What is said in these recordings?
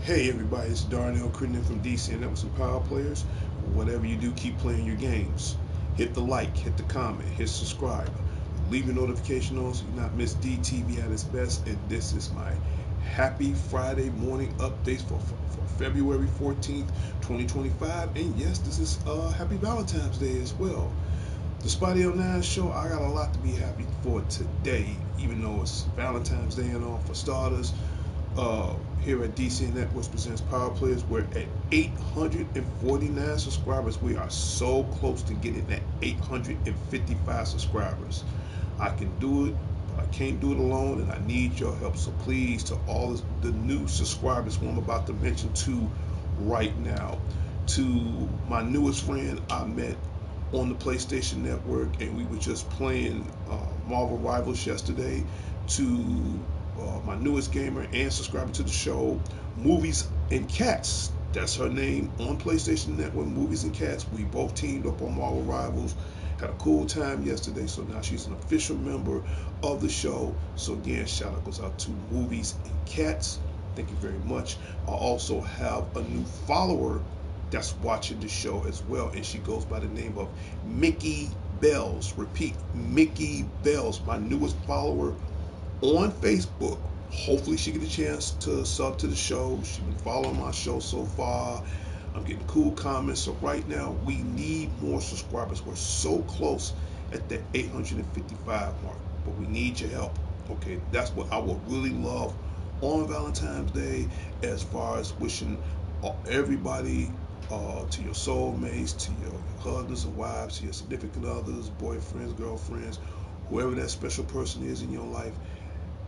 Hey everybody, it's Darnell Crittenden from DC and Networks and Power Players. Whatever you do, keep playing your games. Hit the like, hit the comment, hit subscribe. Leave your notification on so you not miss DTV at its best. And this is my happy Friday morning updates for February 14th, 2025. And yes, this is happy Valentine's Day as well. The Spotty 09 show, I got a lot to be happy for today, even though it's Valentine's Day and all for starters. Here at DC Networks presents Power Players. We're at 849 subscribers. We are so close to getting that 855 subscribers. I can do it, but I can't do it alone, and I need your help. So please, to all the new subscribers who I'm about to mention to right now, to my newest friend I met on the PlayStation Network, and we were just playing Marvel Rivals yesterday, to my newest gamer and subscriber to the show, Movies and Cats. That's her name on PlayStation Network, Movies and Cats. We both teamed up on Marvel Rivals. Had a cool time yesterday, so now she's an official member of the show. So again, shout out goes out to Movies and Cats. Thank you very much. I also have a new follower that's watching the show as well, and she goes by the name of Mickey Bells. Repeat, Mickey Bells, my newest follower on Facebook. Hopefully she get a chance to sub to the show. She's been following my show so far. I'm getting cool comments. So right now we need more subscribers. We're so close at the 855 mark, but we need your help. Okay, that's what I would really love on Valentine's Day, as far as wishing everybody, to your soulmates, to your husbands and wives, to your significant others, boyfriends, girlfriends, whoever that special person is in your life.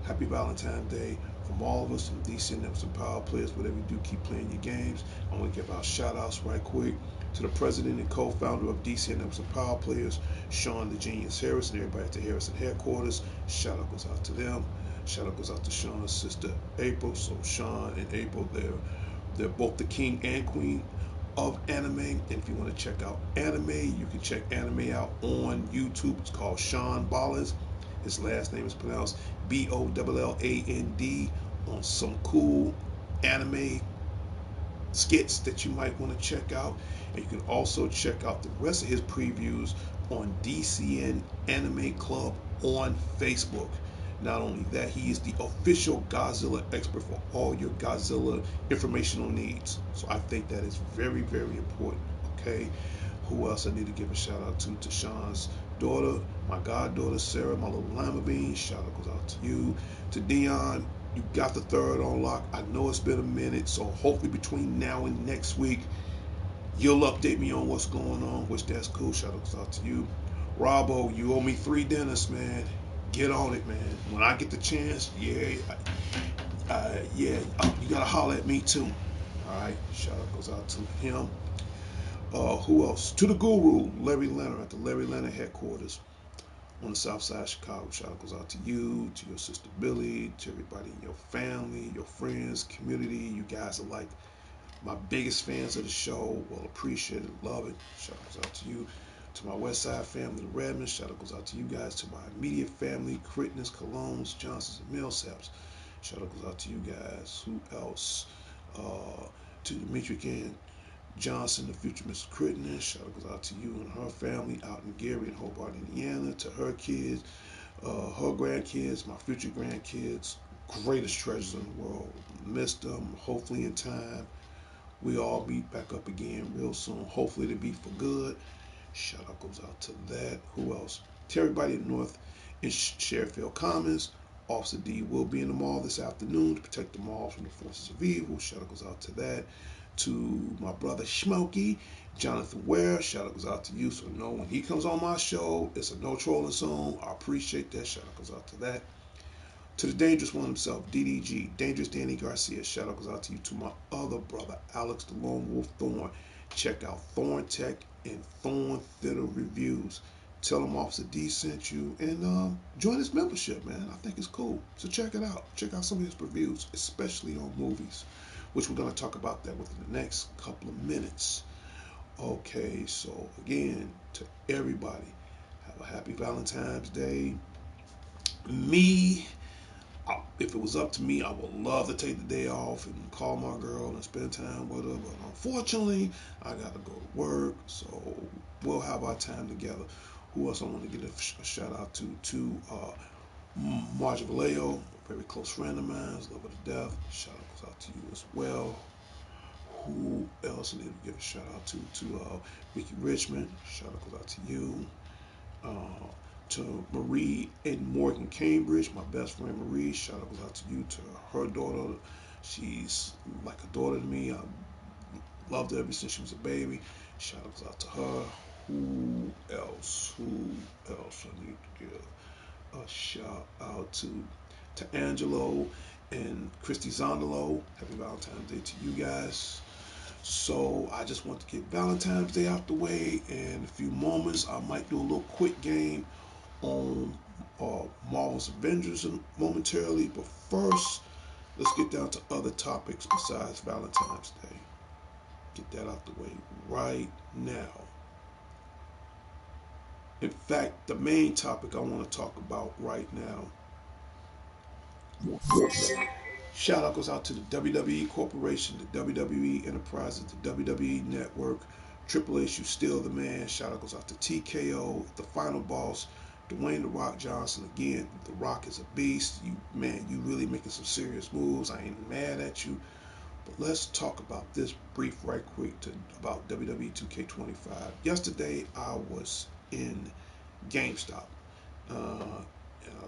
Happy Valentine's Day from all of us from DC and some Power Players. Whatever you do, keep playing your games. I want to give out shout outs right quick to the president and co-founder of DC and some Power Players, Sean the Genius Harris, and everybody at the Harrison headquarters. Shout out goes out to them. Shout out goes out to Sean's sister April. So Sean and April, they're both the king and queen of anime. And if you want to check out anime, you can check anime out on YouTube. It's called Sean Ballins. His last name is pronounced Bolland, on some cool anime skits that you might want to check out. And you can also check out the rest of his previews on DCN Anime Club on Facebook. Not only that, he is the official Godzilla expert for all your Godzilla informational needs. So I think that is very, very important. Okay. Who else I need to give a shout out to Sean's daughter, my goddaughter Sarah, my little lima bean. Shout out goes out to you. To Dion, you got the third on lock. I know it's been a minute, so hopefully between now and next week, you'll update me on what's going on, which that's cool. Shout out goes out to you. Robbo, you owe me 3 dinners, man. Get on it, man. When I get the chance, you gotta holler at me too. All right, shout out goes out to him. Who else? To the guru, Larry Leonard at the Larry Leonard headquarters on the south side of Chicago. Shout out goes out to you, to your sister Billy, to everybody in your family, your friends, community. You guys are like my biggest fans of the show. Well, appreciate it, love it. Shout out goes out to you. To my West Side family, the Redmonds, shout out goes out to you guys. To my immediate family, Crittens, Colognes, Johnsons, and Millsaps, shout out goes out to you guys. Who else? To Demetric and Johnson, the future Mr. Crittenden, shout out goes out to you and her family out in Gary and Hobart, Indiana. To her kids, her grandkids, my future grandkids, greatest treasures in the world. Miss them. Hopefully in time we all meet back up again real soon. Hopefully to be for good. Shout out goes out to that. Who else? To everybody in North in Sheffield Commons. Officer D will be in the mall this afternoon to protect the mall from the forces of evil. Shout out goes out to that. To my brother Smokey, Jonathan Ware. Shout out goes out to you. So know when he comes on my show, it's a no trolling zone. I appreciate that. Shout out goes out to that. To the dangerous one himself, DDG, Dangerous Danny Garcia. Shout out goes out to you. To my other brother, Alex the Lone Wolf Thorn. Check out Thorn Tech and Thorn Theater Reviews. Tell them Officer D sent you and join his membership, man. I think it's cool. So check it out. Check out some of his reviews, especially on movies, which we're going to talk about that within the next couple of minutes. Okay, so again, to everybody, have a happy Valentine's Day. Me, if it was up to me, I would love to take the day off and call my girl and spend time with her. But unfortunately, I got to go to work. So we'll have our time together. Who else I want to get a shout out to? Marja Vallejo, a very close friend of mine, love her to death. Shout out goes out to you as well. Who else I need to give a shout out to? Ricky Richmond. Shout out goes out to you. Uh, to Marie and Morgan Cambridge, my best friend Marie. Shout out goes out to you. To her daughter, she's like a daughter to me. I loved her ever since she was a baby. Shout out goes out to her. Who else? Who else I need to give a shout out to? To Angelo and Christy Zondolo. Happy Valentine's Day to you guys. So I just want to get Valentine's Day out the way. In a few moments, I might do a little quick game on Marvel's Avengers momentarily. But first, let's get down to other topics besides Valentine's Day. Get that out the way right now. In fact, the main topic I want to talk about right now. Shout out goes out to the WWE Corporation, the WWE Enterprises, the WWE Network, Triple H, you still the man. Shout out goes out to TKO, the final boss, Dwayne The Rock Johnson. Again, The Rock is a beast. You really making some serious moves. I ain't mad at you. But let's talk about this brief right quick about WWE 2K25. Yesterday, I was in GameStop. Uh,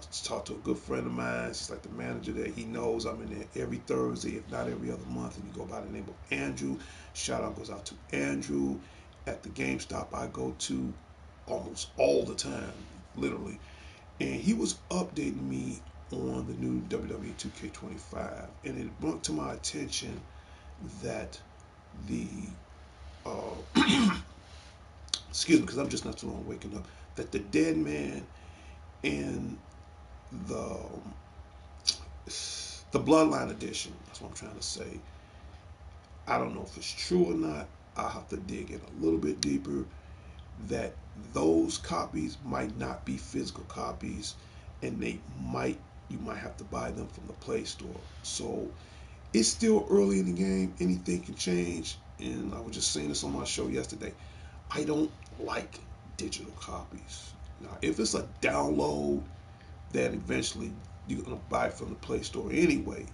I talked to a good friend of mine. He's like the manager there. He knows I'm in there every Thursday, if not every other month. And you go by the name of Andrew. Shout out goes out to Andrew at the GameStop I go to almost all the time, literally. And he was updating me on the new WWE 2K25. And it brought to my attention that the, excuse me, because I'm just not too long waking up, that the dead man in the the Bloodline edition. That's what I'm trying to say. I don't know if it's true or not. I'll have to dig in a little bit deeper. That those copies might not be physical copies, and you might have to buy them from the Play Store. So it's still early in the game. Anything can change. And I was just saying this on my show yesterday. I don't like digital copies. Now, if it's a download that eventually you're gonna buy from the Play Store anyway,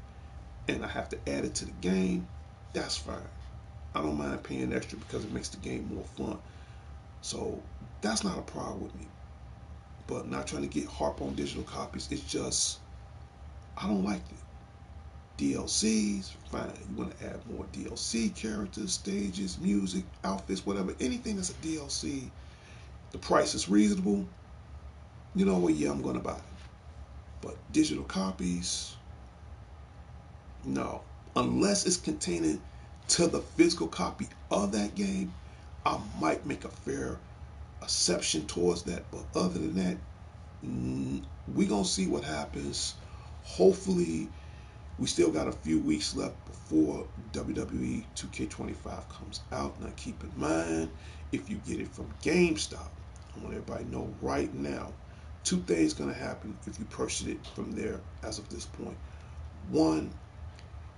and I have to add it to the game, that's fine. I don't mind paying extra because it makes the game more fun. So that's not a problem with me. But not trying to get harp on digital copies. It's just I don't like it. DLCs, fine. You want to add more DLC characters, stages, music, outfits, whatever. Anything that's a DLC, the price is reasonable. You know what? Yeah, I'm gonna buy it. But digital copies, no. Unless it's containing to the physical copy of that game, I might make a fair exception towards that. But other than that, we gonna see what happens. Hopefully, we still got a few weeks left before WWE 2K25 comes out. Now, keep in mind, if you get it from GameStop, I want everybody to know right now, two things going to happen if you purchase it from there as of this point. One,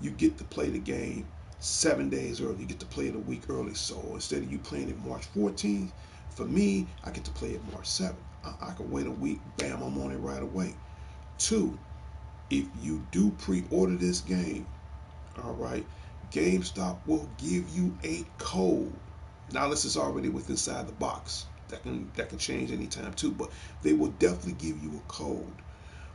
you get to play the game 7 days early. You get to play it a week early. So instead of you playing it March 14th, for me, I get to play it March 7th. I can wait a week, bam, I'm on it right away. Two, if you do pre-order this game, all right, GameStop will give you a code. Now this is already with inside the box. That can change anytime too, but they will definitely give you a code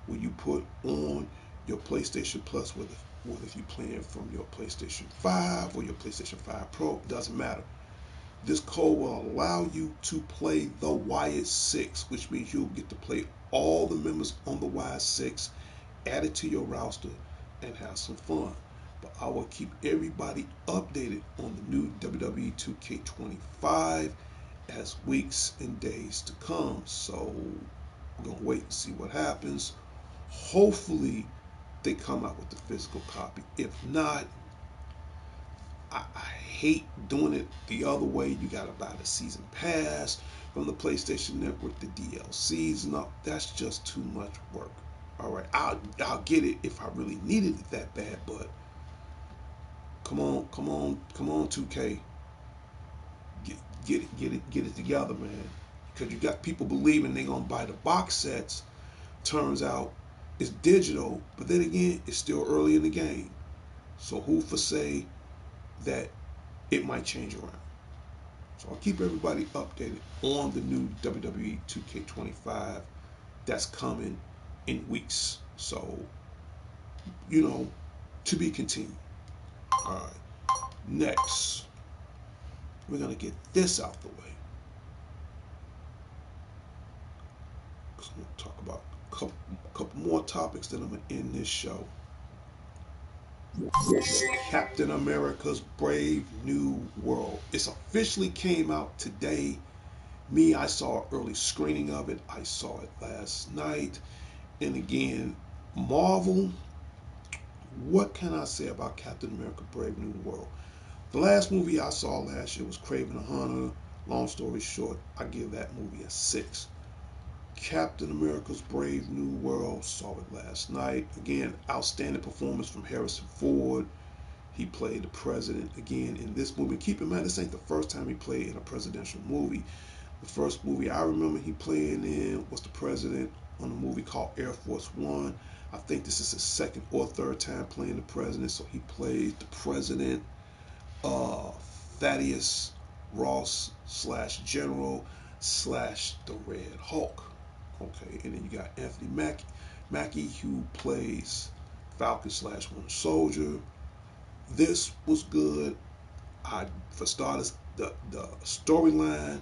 when you put on your PlayStation Plus, whether if you're playing from your PlayStation 5 or your PlayStation 5 Pro, doesn't matter. This code will allow you to play the Wired 6, which means you'll get to play all the members on the Wired 6, add it to your roster, and have some fun. But I will keep everybody updated on the new WWE 2K25 as weeks and days to come. So we're going to wait and see what happens. Hopefully, they come out with the physical copy. If not, I hate doing it the other way. You got to buy the season pass from the PlayStation Network, the DLCs, and all. That's just too much work. All right, I'll get it if I really needed it that bad, but come on, come on, come on, 2K, get it together, man. Because you got people believing they're gonna buy the box sets. Turns out it's digital, but then again, it's still early in the game. So who for say that it might change around? So I'll keep everybody updated on the new WWE 2K25 that's coming in weeks. So, to be continued. All right. Next, we're going to get this out the way. Because I'm going to talk about a couple more topics that I'm going to end this show. Captain America's Brave New World. It's officially came out today. Me, I saw an early screening of it. I saw it last night. And again, Marvel, what can I say about Captain America Brave New World? The last movie I saw last year was Kraven the Hunter. Long story short, I give that movie a 6. Captain America's Brave New World, saw it last night. Again, outstanding performance from Harrison Ford. He played the president again in this movie. Keep in mind, this ain't the first time he played in a presidential movie. The first movie I remember he playing in was the president on a movie called Air Force One. I think this is his second or third time playing the president. So he played the president, uh, Thaddeus Ross slash General slash the Red Hulk. Okay, and then you got Anthony Mackie who plays Falcon slash Winter Soldier. This was good. For starters, the storyline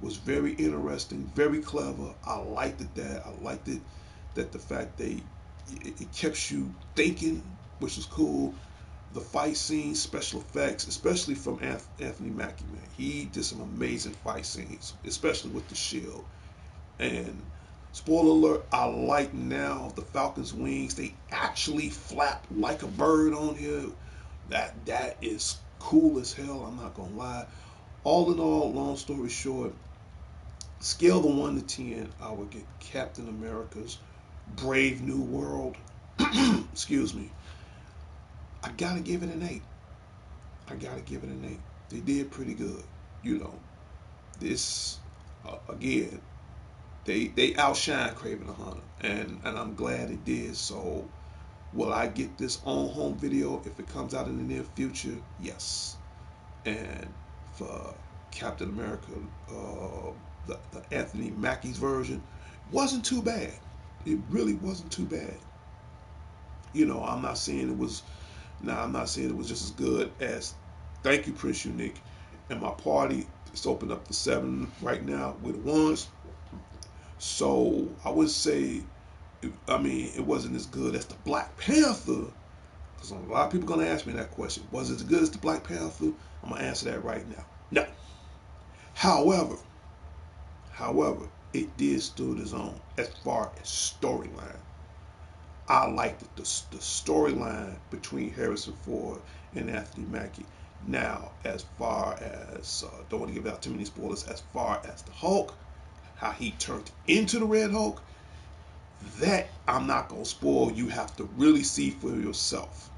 was very interesting, very clever. I liked it that. I liked it that the fact it kept you thinking, which is cool. The fight scenes, special effects, especially from Anthony Mackie, man. He did some amazing fight scenes, especially with the shield. And spoiler alert, I like now the Falcon's wings. They actually flap like a bird on here. That is cool as hell. I'm not gonna lie. All in all, long story short, scale of 1 to 10, I would get Captain America's Brave New World. Excuse me. I gotta give it an 8. I gotta give it an 8. They did pretty good. You know, this again, they outshine Craven the Hunter, and I'm glad it did. So, will I get this on home video if it comes out in the near future? Yes. And for Captain America, the Anthony Mackie's version wasn't too bad. It really wasn't too bad. I'm not saying it was. Now, I'm not saying it was just as good as. Thank you, Prince Unique. And my party is open up to 7 right now with ones. So I would say, it wasn't as good as the Black Panther. Because a lot of people are going to ask me that question. Was it as good as the Black Panther? I'm going to answer that right now. No. However, it did stood its own as far as storyline. I liked the storyline between Harrison Ford and Anthony Mackie. Now, as far as, don't want to give out too many spoilers, as far as the Hulk, how he turned into the Red Hulk, that I'm not gonna spoil. You have to really see for yourself.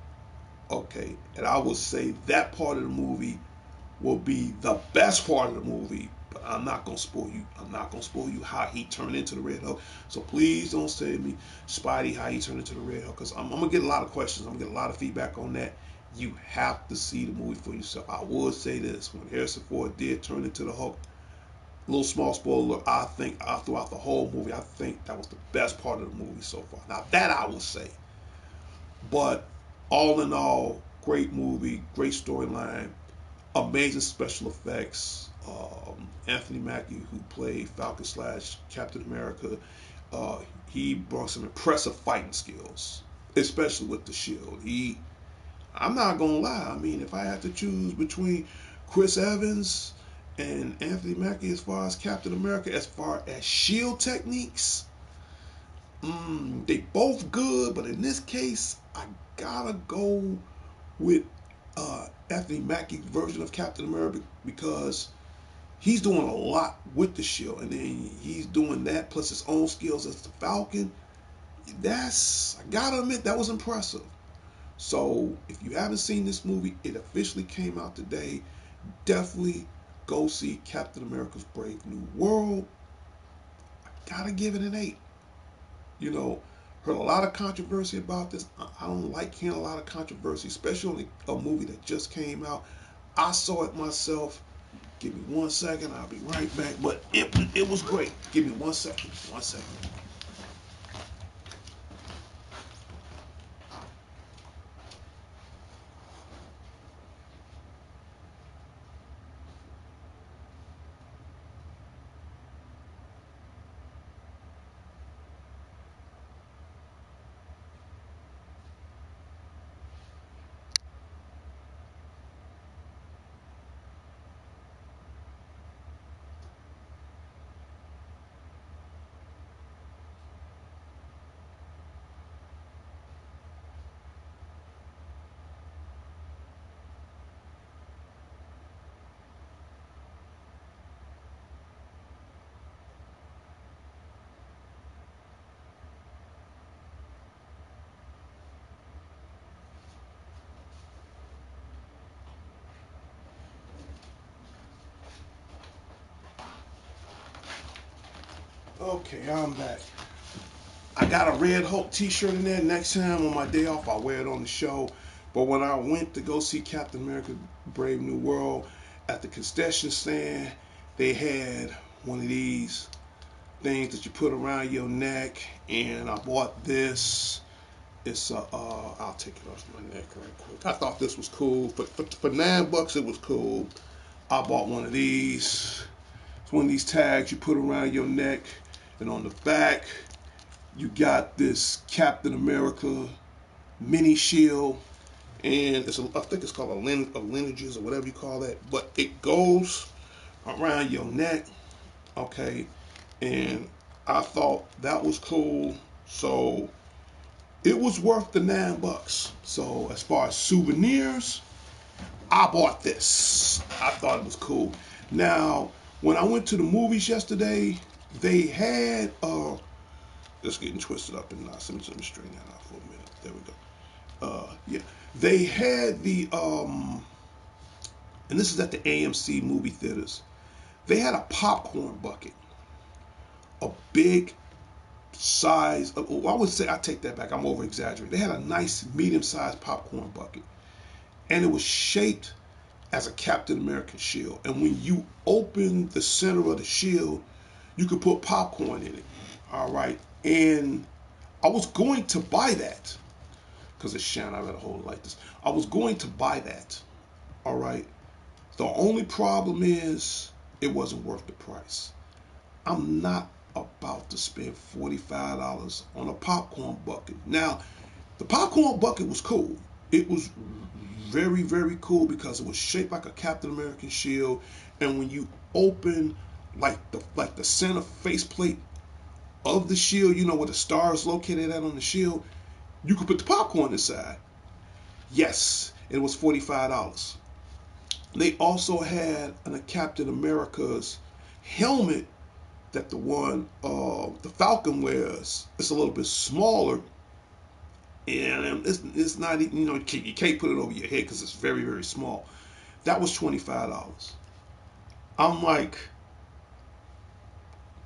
Okay, and I will say that part of the movie will be the best part of the movie, but I'm not gonna spoil you. I'm not gonna spoil you how he turned into the Red Hulk. So please don't say to me, Spidey, how he turned into the Red Hulk, because I'm gonna get a lot of questions. I'm gonna get a lot of feedback on that. You have to see the movie for yourself. I would say this: when Harrison Ford did turn into the Hulk, little small spoiler, I think throughout the whole movie, I think that was the best part of the movie so far. Now that I will say, but all in all, great movie, great storyline, amazing special effects. Anthony Mackie, who played Falcon slash Captain America, uh, he brought some impressive fighting skills, especially with the shield. I'm not gonna lie. I mean, if I had to choose between Chris Evans and Anthony Mackie as far as Captain America, as far as shield techniques, they both good. But in this case, I gotta go with Anthony Mackie's version of Captain America because he's doing a lot with the shield, and then he's doing that plus his own skills as the Falcon. I gotta admit, that was impressive. So if you haven't seen this movie, it officially came out today. Definitely go see Captain America's Brave New World. I gotta give it an 8. You know, heard a lot of controversy about this. I don't like hearing a lot of controversy, especially on a movie that just came out. I saw it myself. Give me 1 second, I'll be right back. But it was great. Give me 1 second. 1 second. Okay, I'm back. I got a Red Hulk t-shirt in there. Next time on my day off, I'll wear it on the show. But when I went to go see Captain America Brave New World at the concession stand, they had one of these things that you put around your neck, and I bought this. I'll take it off my neck right quick. I thought this was cool. For $9, it was cool. I bought one of these. It's one of these tags you put around your neck, and on the back, you got this Captain America mini shield, and I think it's called a lineages or whatever you call that, but it goes around your neck, okay, and I thought that was cool, so it was worth the $9. So as far as souvenirs, I bought this. I thought it was cool. Now, when I went to the movies yesterday, they had just getting twisted up in knots. Let me straighten that out for a minute. There we go. Yeah, they had and this is at the AMC movie theaters. They had a popcorn bucket, a big size. I would say I take that back. I'm over exaggerating. They had a nice medium-sized popcorn bucket, and it was shaped as a Captain American shield. And when you open the center of the shield, you could put popcorn in it. All right, and I was going to buy that because it's shine. I gotta hold it like this. I was going to buy that. All right. The only problem is it wasn't worth the price. I'm not about to spend $45 on a popcorn bucket. Now, the popcorn bucket was cool. It was very, very cool because it was shaped like a Captain American shield, and when you open like the center faceplate of the shield, you know where the star is located at on the shield, you could put the popcorn inside. Yes, it was $45. They also had a Captain America's helmet that the one the Falcon wears, it's a little bit smaller, and it's not, you know, you can't put it over your head because it's very, very small. That was $25. I'm like,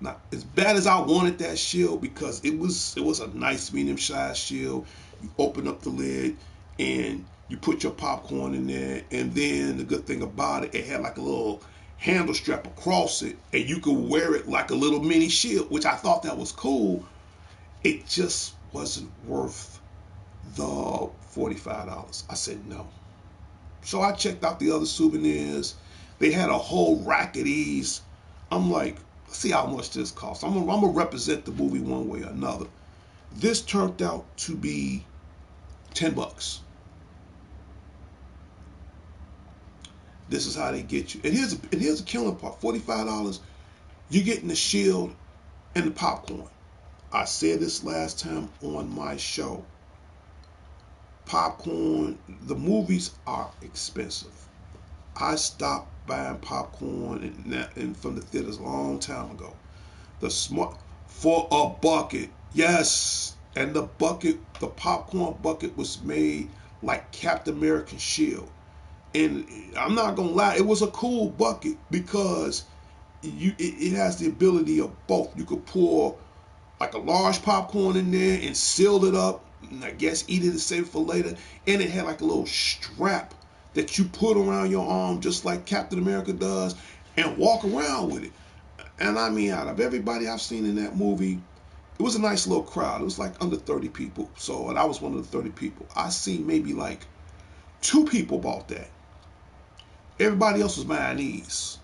not as bad as I wanted that shield, because it was a nice medium sized shield. You open up the lid and you put your popcorn in there, and then the good thing about it, it had like a little handle strap across it, and you could wear it like a little mini shield, which I thought that was cool. It just wasn't worth the $45. I said no. So I checked out the other souvenirs. They had a whole rack of these. I'm like, let's see how much this costs. I'm gonna represent the movie one way or another. This turned out to be $10. This is how they get you. And here's a killing part. $45, you're getting the shield and the popcorn. I said this last time on my show. Popcorn, the movies are expensive. I stopped buying popcorn and from the theaters a long time ago. The smart for a bucket, yes, and the bucket, the popcorn bucket was made like Captain America's shield. And I'm not gonna lie, it was a cool bucket because it has the ability of both. You could pour like a large popcorn in there and seal it up, and I guess eat it and save it for later. And it had like a little strap that you put around your arm just like Captain America does, and walk around with it. And I mean, out of everybody I've seen in that movie, it was a nice little crowd. It was like under 30 people. So, and I was one of the 30 people. I seen maybe like 2 people bought that. Everybody else was buying these.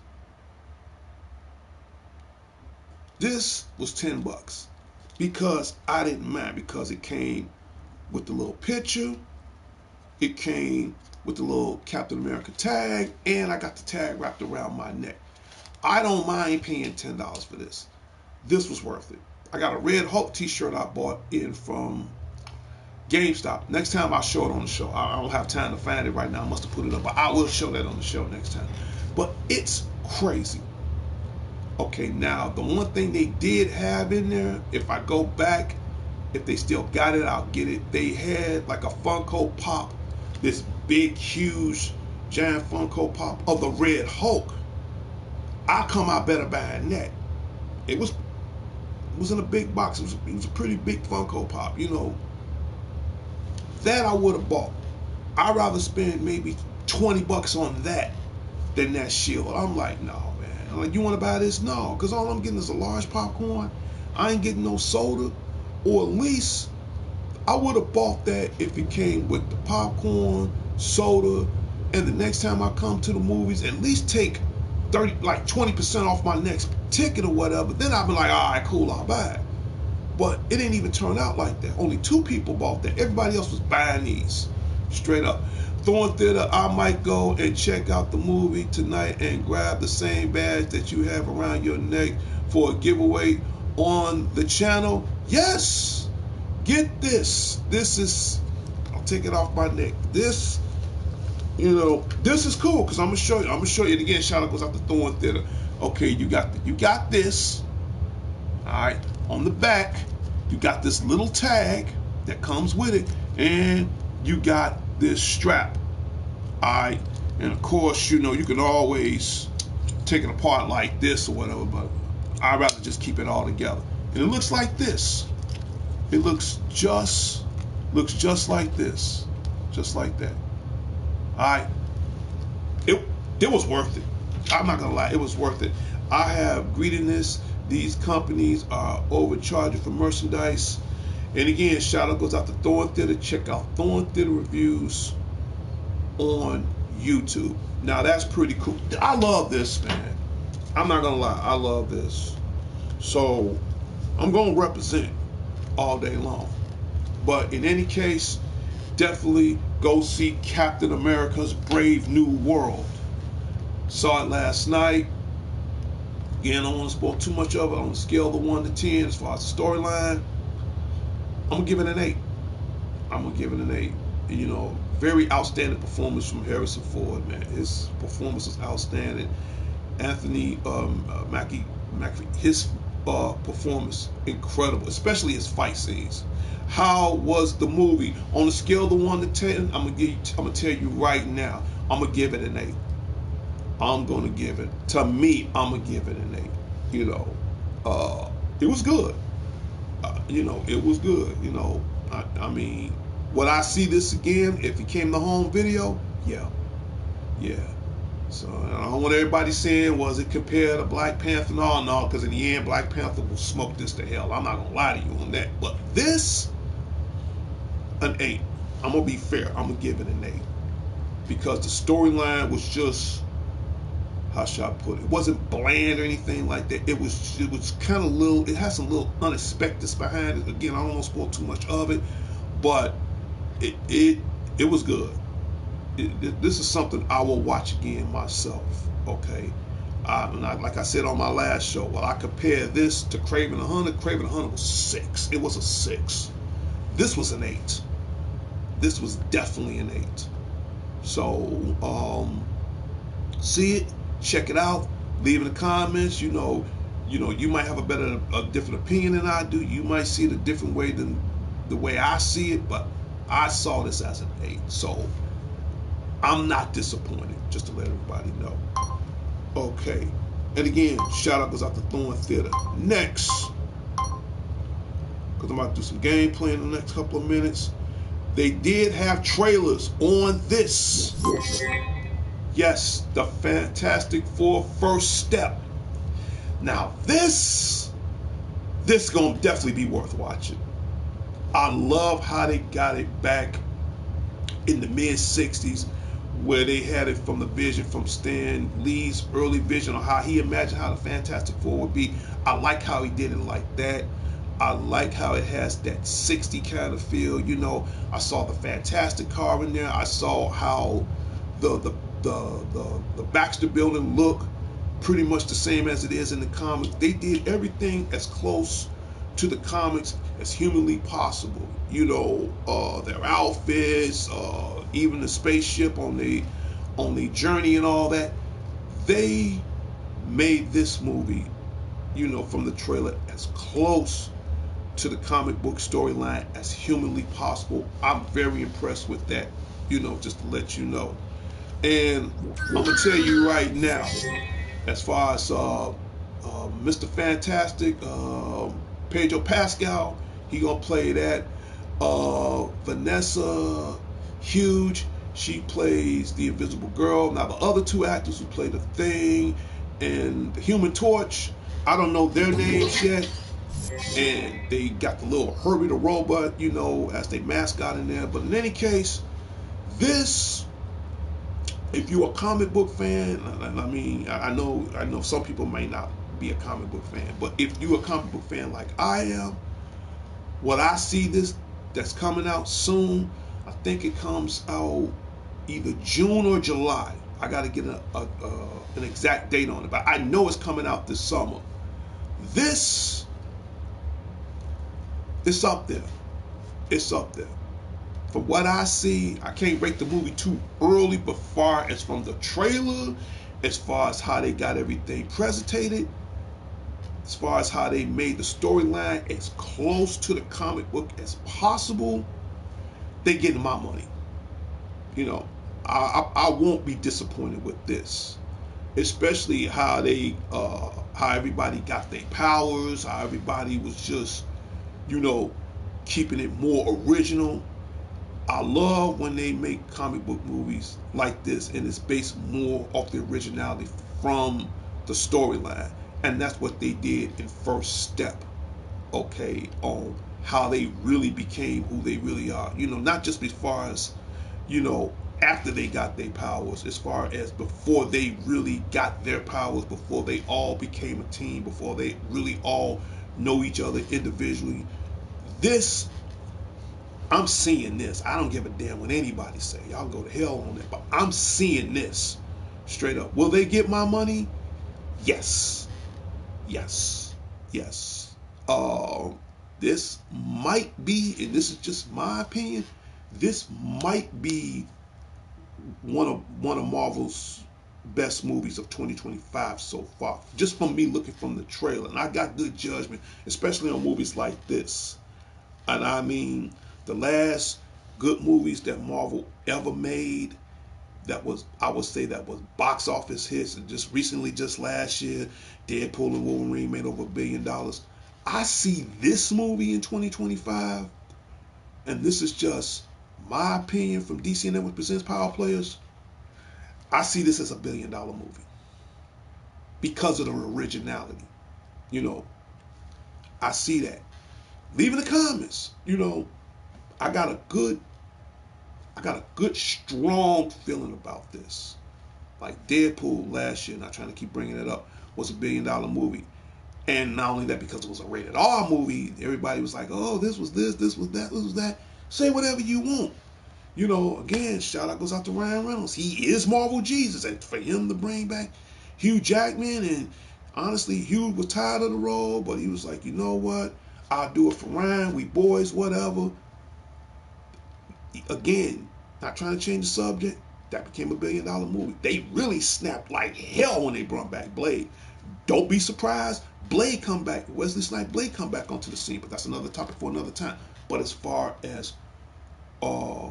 This was $10 because I didn't mind, because it came with the little picture, it came with the little Captain America tag, and I got the tag wrapped around my neck. I don't mind paying $10 for this. This was worth it. I got a Red Hulk t-shirt I bought in from GameStop. Next time I'll show it on the show. I don't have time to find it right now. I must have put it up, but I will show that on the show next time. But it's crazy. Okay, now the one thing they did have in there, if I go back, if they still got it, I'll get it. They had like a Funko Pop, this big, huge, giant Funko Pop of the Red Hulk. I come out better buying that. It was in a big box. It was a pretty big Funko Pop, you know. That I would have bought. I'd rather spend maybe $20 on that than that shield. I'm like, no, man. I'm like, you want to buy this? No, because all I'm getting is a large popcorn. I ain't getting no soda. Or at least I would have bought that if it came with the popcorn, soda, and the next time I come to the movies, at least take 20% off my next ticket or whatever. Then I'd be like, all right, cool, I'll buy it. But it didn't even turn out like that. Only 2 people bought that. Everybody else was buying these. Straight up. Thorn Theater, I might go and check out the movie tonight and grab the same badge that you have around your neck for a giveaway on the channel. Yes! Get this. This is, I'll take it off my neck. This, you know, this is cool because I'm gonna show you. I'm gonna show you it again. Shout out goes out to Thorn Theater. Okay, you got this. All right. On the back, you got this little tag that comes with it, and you got this strap. All right. And of course, you know, you can always take it apart like this or whatever, but I'd rather just keep it all together. And it looks like this. It looks just like this, just like that. All right. It was worth it. I'm not gonna lie, it was worth it. I have greediness. These companies are overcharging for merchandise. And again, shout out goes out to Thorn Theater. Check out Thorn Theater reviews on YouTube. Now that's pretty cool. I love this, man. I'm not gonna lie, I love this. So I'm gonna represent all day long. But in any case, definitely go see Captain America's Brave New World. Saw it last night. Again, I don't want to spoil too much of it. On a scale of 1 to 10 as far as the storyline, I'm going to give it an 8. I'm going to give it an 8. You know, very outstanding performance from Harrison Ford, man. His performance was outstanding. Anthony Mackie, his performance incredible, especially his fight scenes. How was the movie on a scale of 1 to 10? I'm gonna tell you right now. I'm gonna give it an 8. I'm gonna give it. To me, I'm gonna give it an 8. You know, it was good. It was good. I mean, would I see this again if it came to home video? Yeah, yeah. So I don't want everybody saying, was it compared to Black Panther? No, because in the end, Black Panther will smoke this to hell. I'm not gonna lie to you on that. But this, an 8. I'm gonna be fair. I'm gonna give it an 8 because the storyline was just, how should I put it? It wasn't bland or anything like that. It was kind of little. It had some little unexpected behind it. Again, I don't want to spoil too much of it, but it was good. This is something I will watch again myself. Okay, like I said on my last show, well, I compare this to Kraven the Hunter. Kraven the Hunter was 6. It was a 6. This was an 8. This was definitely an 8. So, see it, check it out, leave in the comments. You might have a different opinion than I do. You might see it a different way than the way I see it, but I saw this as an 8. So I'm not disappointed, just to let everybody know. Okay. And again, shout out goes out to Thorn Theater. Next, because I'm about to do some gameplay in the next couple of minutes. They did have trailers on this. Yes, the Fantastic Four First Step. Now this gonna definitely be worth watching. I love how they got it back in the mid-60s, where they had it from the vision from Stan Lee's early vision on how he imagined how the Fantastic Four would be. I like how he did it like that. I like how it has that 60 kind of feel. I saw the Fantastic car in there. I saw how the Baxter building looked pretty much the same as it is in the comics. They did everything as close to the comics as humanly possible. Their outfits, even the spaceship on the journey and all that. They made this movie, from the trailer, as close to the comic book storyline as humanly possible. I'm very impressed with that, just to let you know. And I'm gonna tell you right now, as far as Mr. Fantastic, Pedro Pascal, he gonna play that. Vanessa Hudgens, she plays the Invisible Girl. Now the other 2 actors who play the Thing and the Human Torch, I don't know their names yet. And they got the little Herbie the Robot, as their mascot in there. But in any case, this, if you're a comic book fan, I mean, I know some people may not be a comic book fan, but if you're a comic book fan like I am, what I see that's coming out soon, I think it comes out either June or July. I got to get an exact date on it, but I know it's coming out this summer. This, it's up there. It's up there. From what I see, I can't rate the movie too early, but far as from the trailer, as far as how they got everything presented, as far as how they made the storyline as close to the comic book as possible, they're getting my money. I won't be disappointed with this, especially how everybody got their powers, how everybody was just, keeping it more original. I love when they make comic book movies like this and it's based more off the originality from the storyline. And that's what they did in First Step, okay, on how they really became who they really are. Not just as far as, after they got their powers, as far as before they really got their powers, before they all became a team, before they really all know each other individually. This, I'm seeing this. I don't give a damn what anybody say. Y'all go to hell on that. But I'm seeing this straight up. Will they get my money? Yes. Yes. Yes. This might be, and this is just my opinion, this might be one of Marvel's best movies of 2025 so far. Just from me looking from the trailer. And I got good judgment, especially on movies like this. And I mean, the last good movies that Marvel ever made, that was, I would say, that was box office hits. And just recently, just last year, Deadpool and Wolverine made over $1 billion. I see this movie in 2025, and this is just my opinion from DC Network Presents Power Players. I see this as $1 billion movie because of the originality. You know, I see that. Leave in the comments. You know, I got a good, strong feeling about this. Like Deadpool last year, not trying to keep bringing it up, was $1 billion movie. And not only that, because it was a rated R movie, everybody was like, oh, this was this, this was that, this was that. Say whatever you want. You know, again, shout out goes out to Ryan Reynolds. He is Marvel Jesus. And for him to bring back Hugh Jackman, and honestly, Hugh was tired of the role, but he was like, you know what? I'll do it for Ryan. We boys, whatever. Again, not trying to change the subject. That became $1 billion movie. They really snapped like hell when they brought back Blade. Don't be surprised. Blade come back. Wesley Snipes Blade come back onto the scene, but that's another topic for another time. But as far as uh,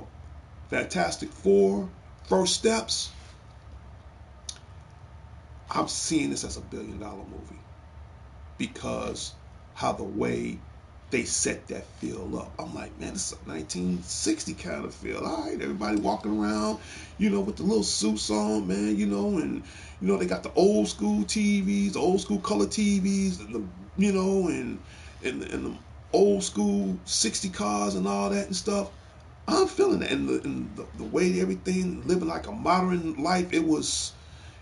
Fantastic Four, First Steps, I'm seeing this as $1 billion movie because how the way they set that feel up. I'm like, man, this is a 1960 kind of feel. All right, everybody walking around, you know, with the little suits on, man, you know, and you know they got the old school TVs, the old school color TVs, and the, you know, and the old school 60 cars and all that and stuff. I'm feeling that, and the way everything living like a modern life. It was,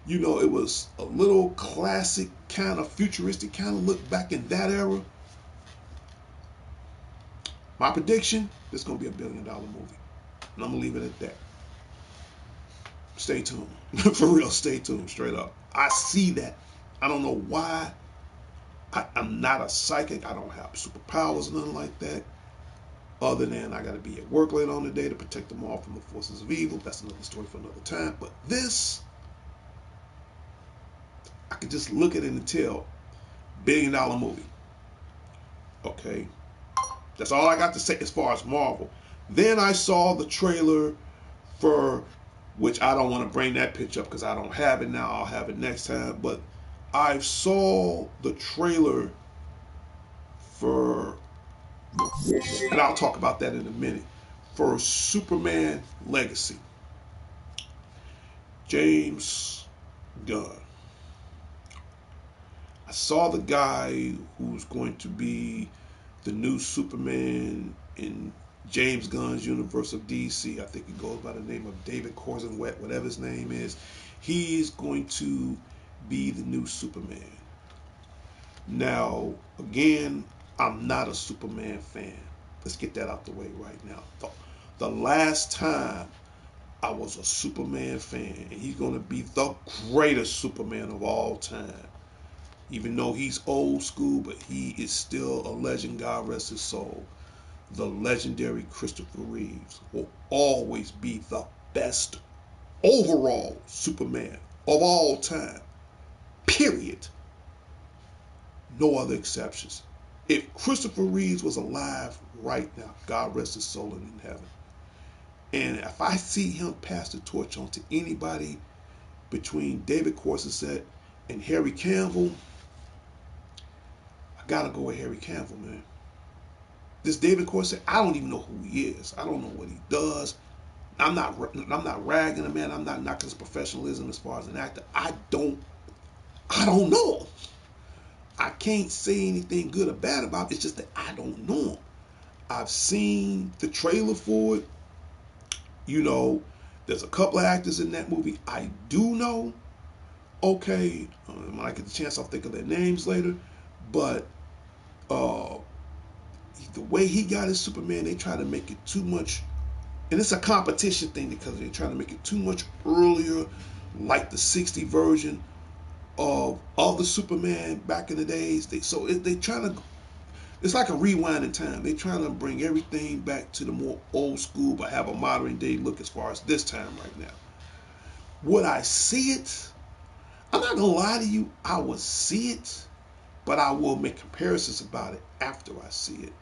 you know, it was a little classic kind of futuristic kind of look back in that era. My prediction, this is going to be $1 billion movie. And I'm going to leave it at that. Stay tuned. For real, stay tuned, straight up. I see that. I don't know why. I'm not a psychic. I don't have superpowers or nothing like that. Other than I got to be at work later on today to protect them all from the forces of evil. That's another story for another time. But this, I could just look at it and tell, $1 billion movie. Okay. That's all I got to say as far as Marvel. Then I saw the trailer for, which I don't want to bring that pitch up because I don't have it now. I'll have it next time. But I saw the trailer for, and I'll talk about that in a minute, for Superman Legacy. James Gunn. I saw the guy who's going to be the new Superman in James Gunn's universe of DC. I think he goes by the name of David Corzenwet, whatever his name is. He's going to be the new Superman. Now, again, I'm not a Superman fan. Let's get that out the way right now. The last time I was a Superman fan, and he's going to be the greatest Superman of all time. Even though he's old school, but he is still a legend, God rest his soul. The legendary Christopher Reeves will always be the best overall Superman of all time. Period. No other exceptions. If Christopher Reeves was alive right now, God rest his soul in heaven, and if I see him pass the torch on to anybody between David Corset and Harry Cavill, I gotta go with Harry Cavill, man. This David Corset, I don't even know who he is. I don't know what he does. I'm not ragging him, man. I'm not knocking his professionalism as far as an actor. I don't know him. I can't say anything good or bad about it. It's just that I don't know him. I've seen the trailer for it. You know, there's a couple of actors in that movie I do know. Okay, when I get the chance, I'll think of their names later. But the way he got his Superman, they try to make it too much, and it's a competition thing because they're trying to make it too much earlier, like the '60 version of the Superman back in the days. They trying to. It's like a rewind in time. They're trying to bring everything back to the more old school, but have a modern day look as far as this time right now. Would I see it? I'm not gonna lie to you, I will see it, but I will make comparisons about it after I see it.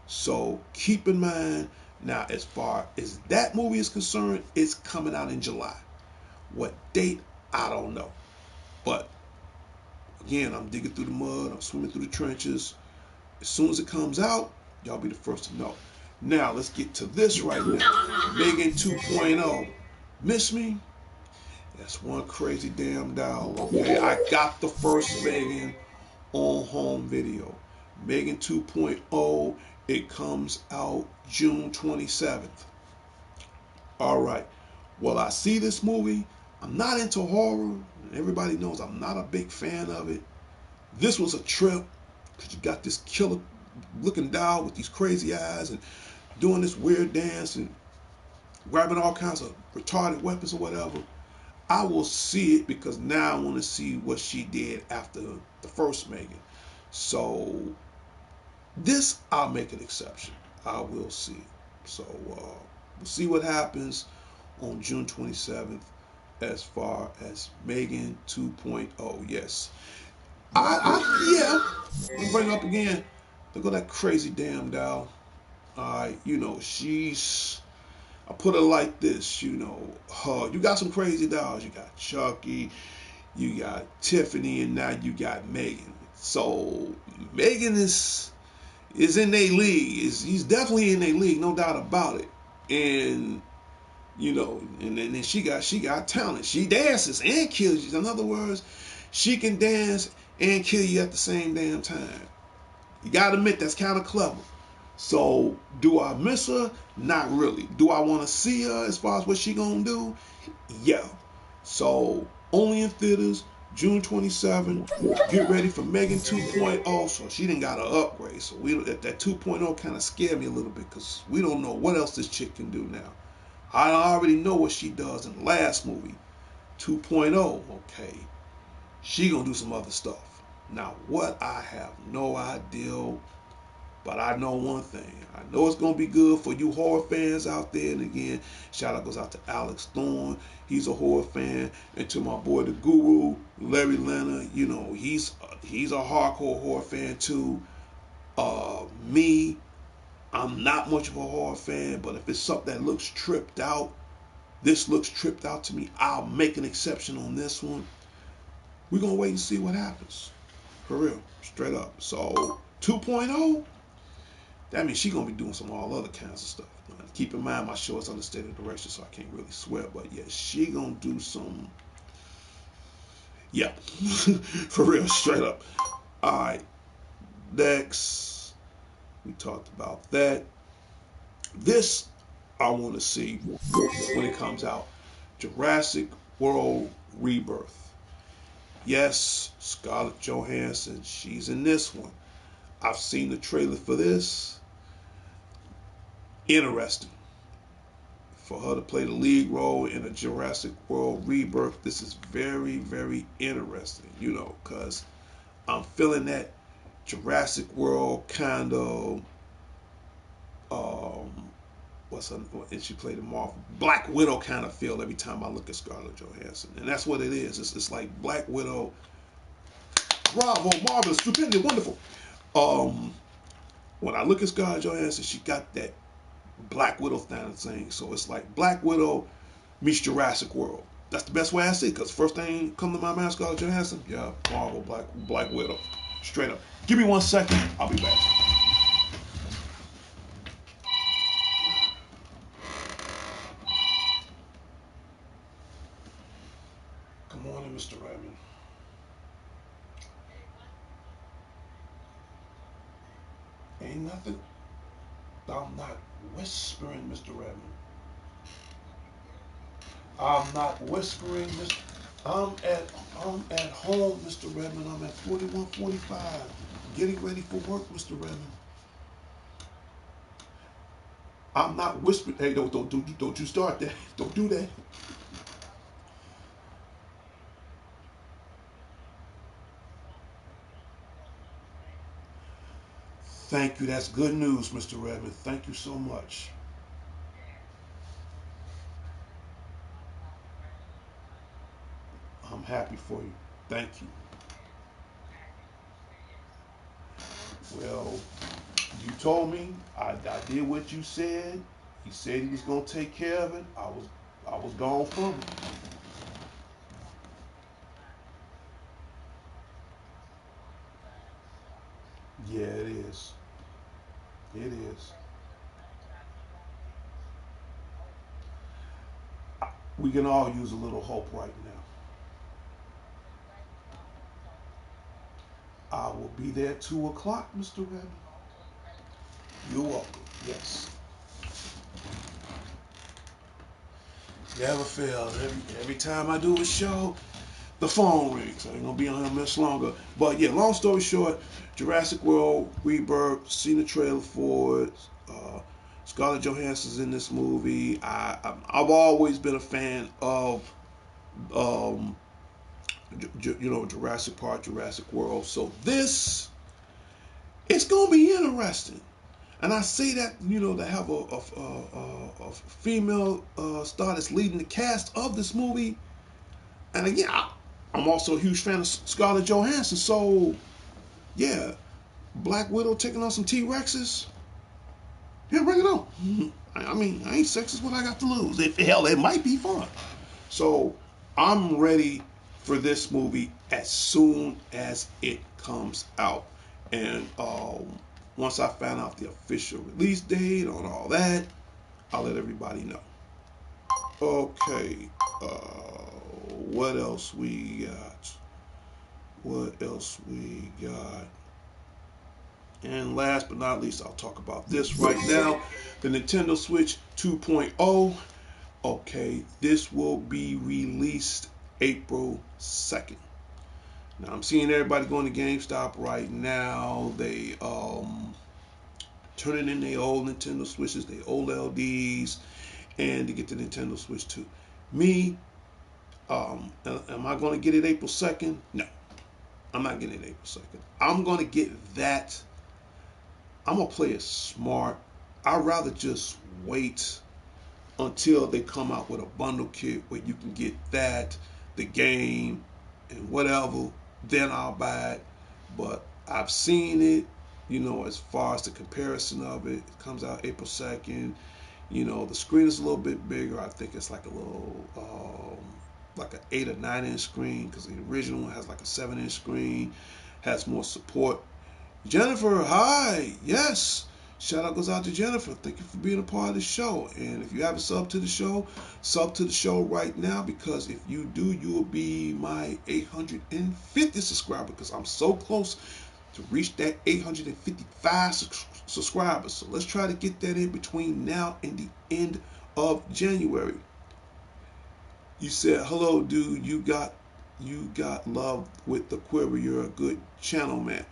So keep in mind now, as far as that movie is concerned, it's coming out in July. What date? I don't know. But again, I'm digging through the mud, I'm swimming through the trenches. As soon as it comes out, y'all be the first to know. Now, let's get to this right now. Megan 2.0. Miss me? That's one crazy damn doll. Okay, I got the first Megan on home video. Megan 2.0, it comes out June 27th. All right. Well, I see this movie. I'm not into horror. Everybody knows I'm not a big fan of it. This was a trip because you got this killer looking doll with these crazy eyes and doing this weird dance and grabbing all kinds of retarded weapons or whatever. I will see it because now I want to see what she did after the first Megan. So this, I'll make an exception. I will see it. So we'll see what happens on June 27th as far as Megan 2.0. Yes. Yeah. I'll bring up again. Look at that crazy damn doll. She's. I put it like this. You got some crazy dolls. You got Chucky, you got Tiffany, and now you got Megan. So Megan is in a league. He's definitely in a league, no doubt about it. And and then she got talent. She dances and kills you. In other words, she can dance and kill you at the same damn time. You gotta admit that's kind of clever. So do I miss her? Not really. Do I want to see her as far as what she gonna do? Yeah. So only in theaters, June 27th. Get ready for Megan 2.0. So she didn't got an upgrade. So that 2.0 kind of scared me a little bit because we don't know what else this chick can do now. I already know what she does in the last movie, 2.0. Okay, she gonna do some other stuff. Now what, I have no idea, but I know one thing. I know it's gonna be good for you horror fans out there. And again, shout out goes out to Alex Thorne. He's a horror fan, and to my boy the Guru, Larry Leonard. He's a hardcore horror fan too. Me, I'm not much of a horror fan, but if it's something that looks tripped out, this looks tripped out to me, I'll make an exception on this one. We're gonna wait and see what happens. For real, straight up. So 2.0, that means she's gonna be doing some all other kinds of stuff. Keep in mind my show is under stated direction, so I can't really swear, but yeah, she gonna do some. Yeah, for real, straight up. All right, next we talked about that. This I want to see when it comes out. Jurassic World Rebirth. Yes, Scarlett Johansson, she's in this one. I've seen the trailer for this. Interesting. For her to play the lead role in a Jurassic World Rebirth, this is very, very interesting, because I'm feeling that Jurassic World kind of, what's her, and she played a Marvel, Black Widow kind of feel every time I look at Scarlett Johansson. And that's what it is. It's like Black Widow. Bravo, marvelous, stupendous, wonderful. Um, when I look at Scarlett Johansson, she got that Black Widow kind of thing. So it's like Black Widow meets Jurassic World. That's the best way I see it. Because first thing come to my mind, Scarlett Johansson, yeah, Marvel, Black Widow, straight up. Give me 1 second, I'll be back. Good morning, Mr. Redmond. Ain't nothing. I'm not whispering, Mr. Redmond. I'm not whispering, Mr. I'm at home, Mr. Redmond. I'm at 4145. Getting ready for work, Mr. Redmond. I'm not whispering. Hey, don't you start that. Don't do that. Thank you. That's good news, Mr. Redmond. Thank you so much. I'm happy for you. Thank you. Well, you told me. I did what you said. He said he was gonna take care of it. I was gone from it. Yeah, it is. It is. We can all use a little hope right now. I will be there at 2 o'clock, Mr. Redden. You're welcome. Yes. Never fails. Every time I do a show, the phone rings. I ain't gonna be on here much longer. But yeah, long story short, Jurassic World Rebirth. Seen the trailer for it. Scarlett Johansson's in this movie. I've always been a fan of um, Jurassic Park, Jurassic World. So this, it's gonna be interesting. And I say that, to have a female star that's leading the cast of this movie. And again, I'm also a huge fan of Scarlett Johansson. So, yeah, Black Widow taking on some T-Rexes. Yeah, bring it on. I mean, I ain't sexist. What I got to lose? Hell, it might be fun. So, I'm ready for this movie as soon as it comes out. And once I find out the official release date on all that, I'll let everybody know. Okay. What else we got? What else we got? And last but not least, I'll talk about this right now. The Nintendo Switch 2.0. Okay, this will be released April 2nd. Now I'm seeing everybody going to GameStop right now. They turning in their old Nintendo Switches, their old LDs, and to get the Nintendo Switch 2. Me, am I going to get it April 2nd? No, I'm not getting it April 2nd. I'm going to get that. I'm going to play it smart. I'd rather just wait until they come out with a bundle kit where you can get that, the game, and whatever. Then I'll buy it. But I've seen it, as far as the comparison of it. It comes out April 2nd. The screen is a little bit bigger. I think it's like a little, like an 8 or 9 inch screen, because the original one has like a 7 inch screen, has more support. Jennifer, hi, yes. Shout out goes out to Jennifer. Thank you for being a part of the show. And if you haven't subbed to the show, sub to the show right now, because if you do, you will be my 850 subscriber, because I'm so close to reach that 855 subscribers. So let's try to get that in between now and the end of January. You said, hello, dude. You got love with the quiver. You're a good channel, man.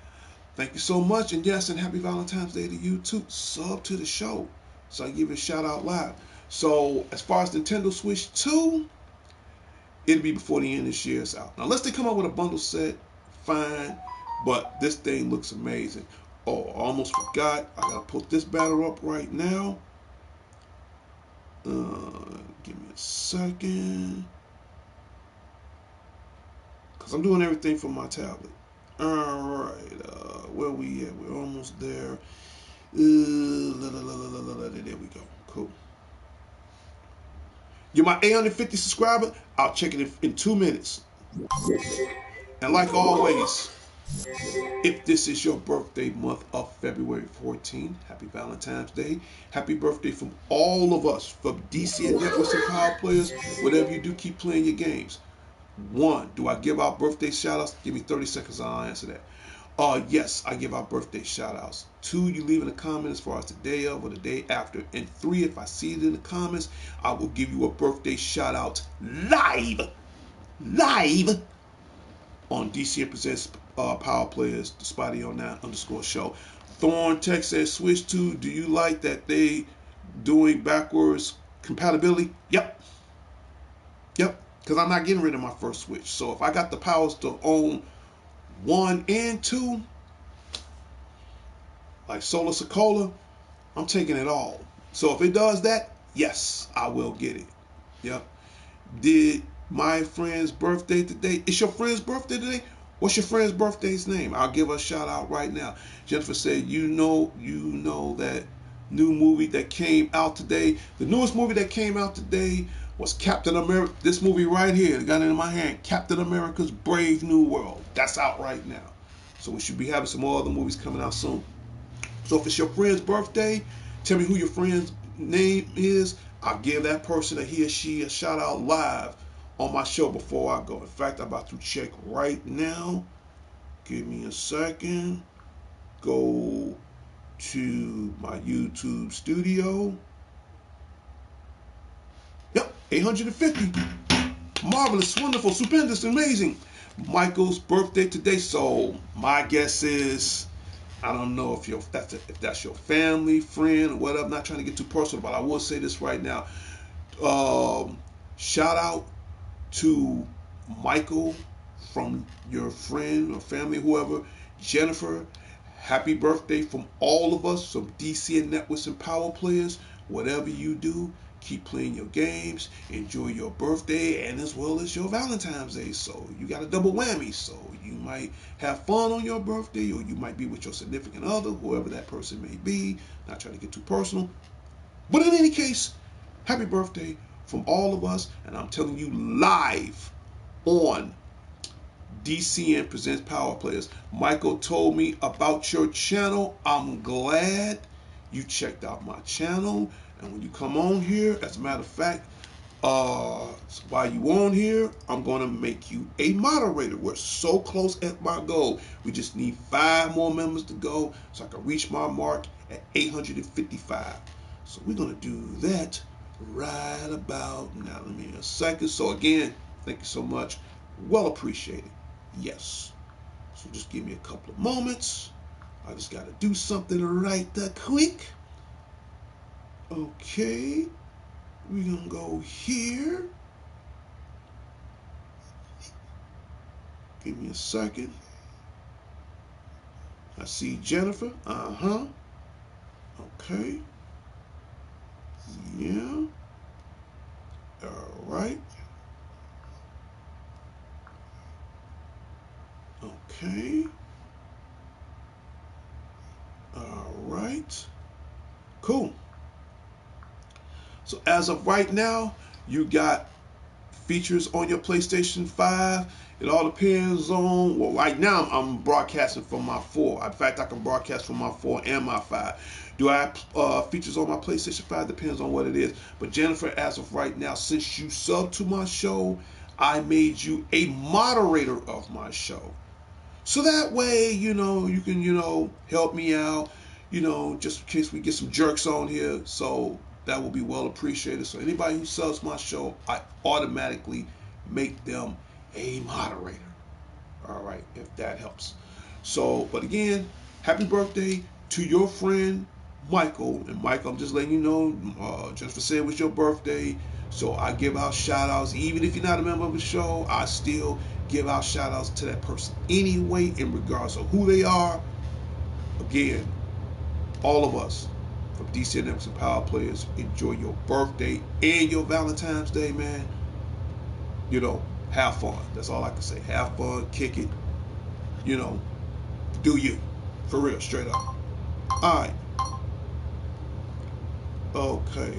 Thank you so much. And yes, and happy Valentine's Day to you too. Sub to the show, so I give it a shout out live. So as far as Nintendo Switch 2, it'll be before the end of this year is out. Now, unless they come up with a bundle set, fine. But this thing looks amazing. Oh, I almost forgot. I gotta put this banner up right now. Give me a second, because I'm doing everything from my tablet. Alright, where we at? We're almost there. There we go. Cool. You're my 850 subscriber. I'll check it in 2 minutes. And like always, if this is your birthday month of February 14th, happy Valentine's Day. Happy birthday from all of us, from DC and Networks and Power Players. Whatever you do, keep playing your games. One, do I give out birthday shout outs? Give me 30 seconds, I'll answer that. Yes, I give out birthday shout outs. Two, you leave in the comments as far as the day of or the day after. And three, if I see it in the comments, I will give you a birthday shout out live on DC Presents Power Players, the Spotty on that _show. Thorn Tech says, Switch 2, do you like that they doing backwards compatibility? Yep. Because I'm not getting rid of my first Switch. So if I got the powers to own 1 and 2, like Solar Sokola, I'm taking it all. So if it does that, yes, I will get it. Yep. my friend's birthday today. It's your friend's birthday today? What's your friend's birthday's name? I'll give her a shout out right now. Jennifer said, you know that new movie that came out today. The newest movie that came out today was Captain America. This movie right here, I got it in my hand. Captain America's Brave New World. That's out right now. So we should be having some more other movies coming out soon. So if it's your friend's birthday, tell me who your friend's name is. I'll give that person or he or she a shout out live on my show before I go. In fact, I'm about to check right now. Give me a second. Go to my YouTube studio. Yep, 850. Marvelous, wonderful, stupendous, amazing. Michael's birthday today. So my guess is, I don't know if that's your family, friend, or whatever. I'm not trying to get too personal, but I will say this right now. Shout out to Michael from your friend or family, whoever. Jennifer, happy birthday from all of us, some DC and Networks and Power players. Whatever you do, keep playing your games, enjoy your birthday, and as well as your Valentine's Day. So you got a double whammy. So you might have fun on your birthday, or you might be with your significant other, whoever that person may be. Not trying to get too personal. But in any case, happy birthday from all of us. And I'm telling you live on DCN Presents Power Players. Michael told me about your channel. I'm glad you checked out my channel. And when you come on here, as a matter of fact, while you on here, I'm going to make you a moderator. We're so close at my goal. We just need 5 more members to go so I can reach my mark at 855. So we're going to do that right about now. Let me a second. So again, thank you so much. Well appreciated. Yes. So just give me a couple of moments. I just got to do something right there quick. Okay. We're going to go here. Give me a second. I see Jennifer. Uh-huh. Okay. Yeah. All right. Okay. All right. Cool. So as of right now, you got features on your PlayStation 5. It all depends on, well, right now I'm broadcasting from my 4. In fact, I can broadcast from my 4 and my 5. Do I have features on my PlayStation 5? Depends on what it is. But Jennifer, as of right now, since you subbed to my show, I made you a moderator of my show. So that way, you can, help me out, just in case we get some jerks on here. So that will be well appreciated. So anybody who subs my show, I automatically make them a moderator. All right, if that helps. So, but again, happy birthday to your friend Michael. And Michael, I'm just letting you know, just for saying it was your birthday. So I give out shout outs. Even if you're not a member of the show, I still give out shout outs to that person anyway, in regards of who they are. Again, all of us from DC Networks and Power Players, enjoy your birthday and your Valentine's Day, man. Have fun. That's all I can say. Have fun, kick it, do you. For real, straight up. Alright. Okay.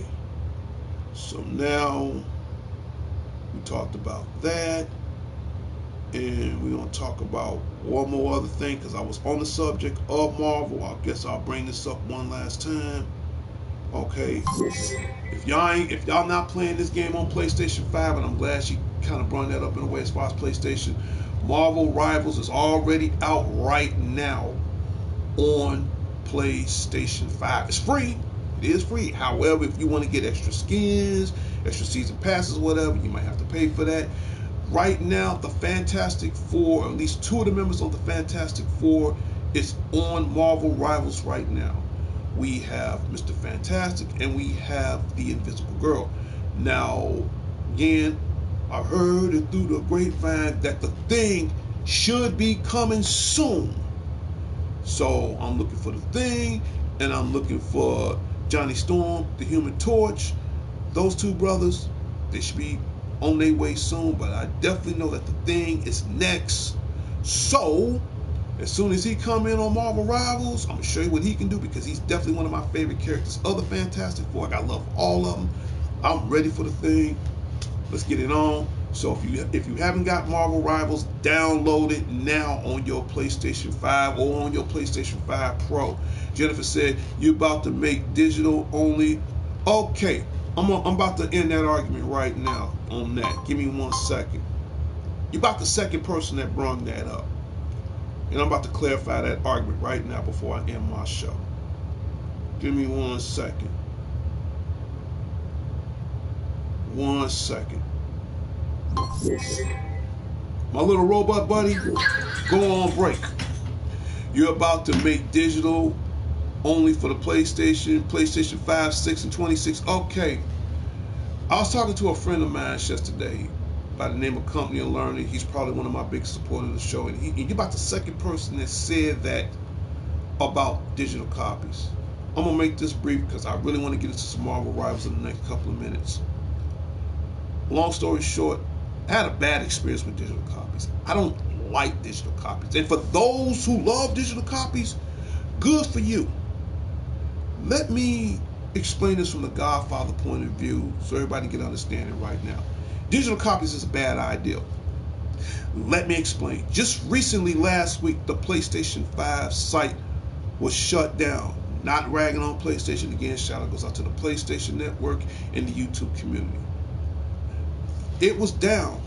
So now we talked about that. And we're going to talk about one more other thing, because I was on the subject of Marvel. I guess I'll bring this up one last time. Okay. If y'all not playing this game on PlayStation 5, and I'm glad she kind of brought that up in a way as far as PlayStation, Marvel Rivals is already out right now on PlayStation 5. It's free. It is free. However, if you want to get extra skins, extra season passes, whatever, you might have to pay for that. Right now, the Fantastic Four, at least 2 of the members of the Fantastic Four, is on Marvel Rivals right now. We have Mr. Fantastic and we have the Invisible Girl. Now, again, I heard it through the grapevine that the Thing should be coming soon. So I'm looking for the Thing, and I'm looking for Johnny Storm, the Human Torch. Those 2 brothers, they should be on their way soon, but I definitely know that the Thing is next. So as soon as he come in on Marvel Rivals, I'm gonna show you what he can do, because he's definitely one of my favorite characters. Other Fantastic Four, I love all of them. I'm ready for the Thing. Let's get it on. So if you haven't got Marvel Rivals, download it now on your PlayStation 5 or on your PlayStation 5 Pro. Jennifer said, you're about to make digital only. Okay, I'm about to end that argument right now on that. Give me 1 second. You're about the second person that brought that up. And I'm about to clarify that argument right now before I end my show. Give me 1 second. 1 second. My little robot buddy, go on break. You're about to make digital only for the PlayStation 5, 6, and 26. Okay. I was talking to a friend of mine yesterday by the name of Company of Learning. He's probably one of my biggest supporters of the show. And you're about the second person that said that about digital copies. I'm going to make this brief because I really want to get into some Marvel Rivals in the next couple of minutes. Long story short, I had a bad experience with digital copies. I don't like digital copies. And for those who love digital copies, good for you. Let me explain this from the Godfather point of view so everybody can understand it right now. Digital copies is a bad idea. Let me explain. Just recently, last week, the PlayStation 5 site was shut down. Not ragging on PlayStation again. Shout out goes out to the PlayStation Network and the YouTube community. It was down.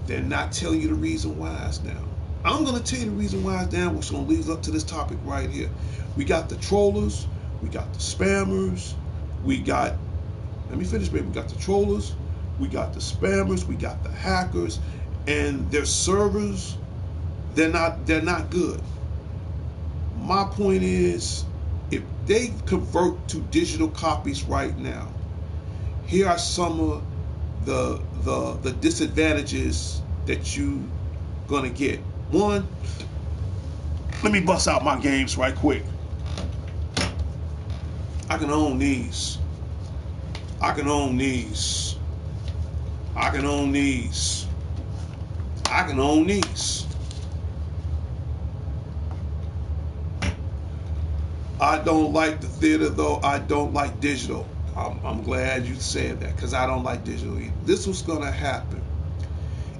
They're not telling you the reason why it's down. I'm going to tell you the reason why it's down, which is going to lead us up to this topic right here. We got the trollers. We got the spammers. We got, let me finish, baby. We got the trollers. We got the spammers. We got the hackers. And their servers, they're not good. My point is, if they convert to digital copies right now, here are some of the disadvantages that you gonna get. One, let me bust out my games right quick. I can own these. I can own these. I can own these. I can own these. I don't like the theater though. I don't like digital. I'm glad you said that, because I don't like digital either. This was going to happen.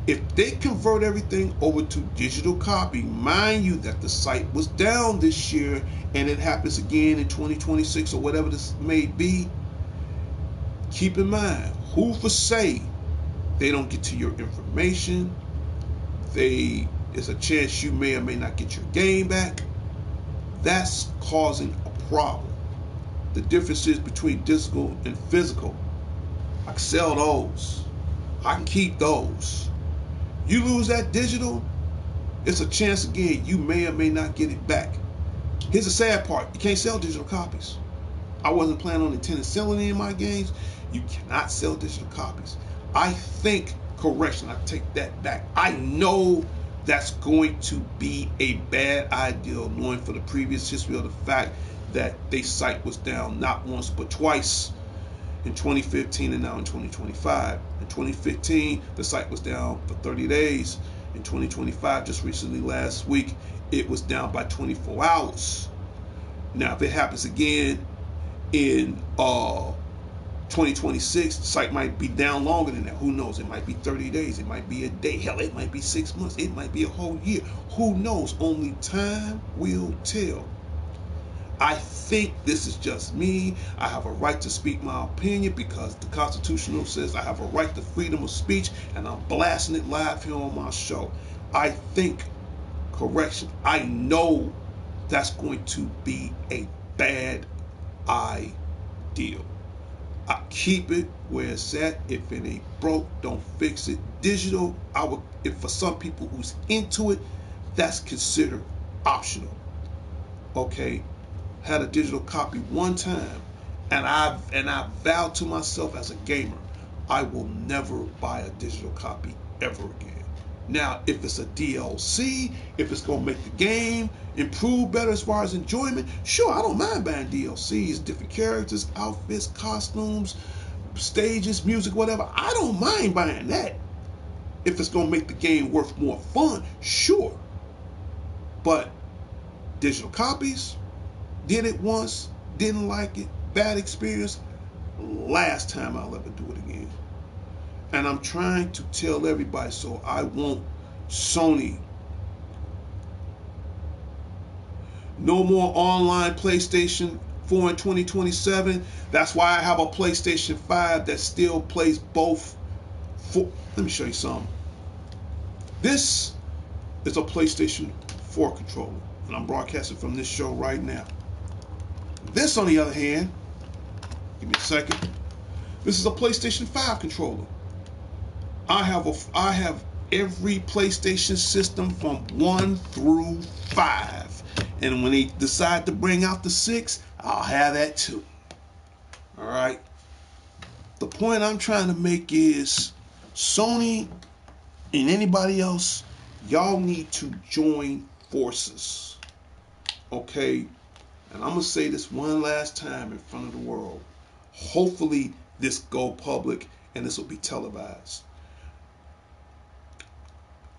If they convert everything over to digital copy, mind you that the site was down this year and it happens again in 2026 or whatever this may be, keep in mind, who for say they don't get to your information, there's a chance you may or may not get your game back. That's causing a problem. The differences between digital and physical. I can sell those. I can keep those. You lose that digital, it's a chance again you may or may not get it back. Here's the sad part. You can't sell digital copies. I wasn't planning on intending selling any of my games. You cannot sell digital copies. I think, correction, I take that back. I know that's going to be a bad idea, knowing for the previous history of the fact that their site was down not once but twice, in 2015 and now in 2025. In 2015, the site was down for 30 days. In 2025, just recently last week, it was down by 24 hours. Now, if it happens again in 2026, the site might be down longer than that. Who knows? It might be 30 days. It might be a day. Hell, it might be 6 months. It might be a whole year. Who knows? Only time will tell. I think this is just me. I have a right to speak my opinion because the Constitution says I have a right to freedom of speech, and I'm blasting it live here on my show. I think, correction, I know that's going to be a bad idea. I keep it where it's at. If it ain't broke, don't fix it. Digital, if for some people who's into it, that's considered optional. Okay, had a digital copy one time, and I vowed to myself as a gamer, I will never buy a digital copy ever again. Now, if it's a DLC, if it's gonna make the game improve better as far as enjoyment, sure, I don't mind buying DLCs, different characters, outfits, costumes, stages, music, whatever, I don't mind buying that. If it's going to make the game worth more fun, sure. But digital copies, did it once, didn't like it, bad experience, last time I'll ever do it again. And I'm trying to tell everybody, so I want Sony. No more online PlayStation 4 in 2027. That's why I have a PlayStation 5 that still plays both. Let me show you something. This is a PlayStation 4 controller, and I'm broadcasting from this show right now. This, on the other hand, give me a second. This is a PlayStation 5 controller. I have every PlayStation system from 1 through 5. And when they decide to bring out the 6, I'll have that too. Alright? The point I'm trying to make is Sony and anybody else, y'all need to join forces. Okay? And I'm going to say this one last time in front of the world. Hopefully this go public and this will be televised.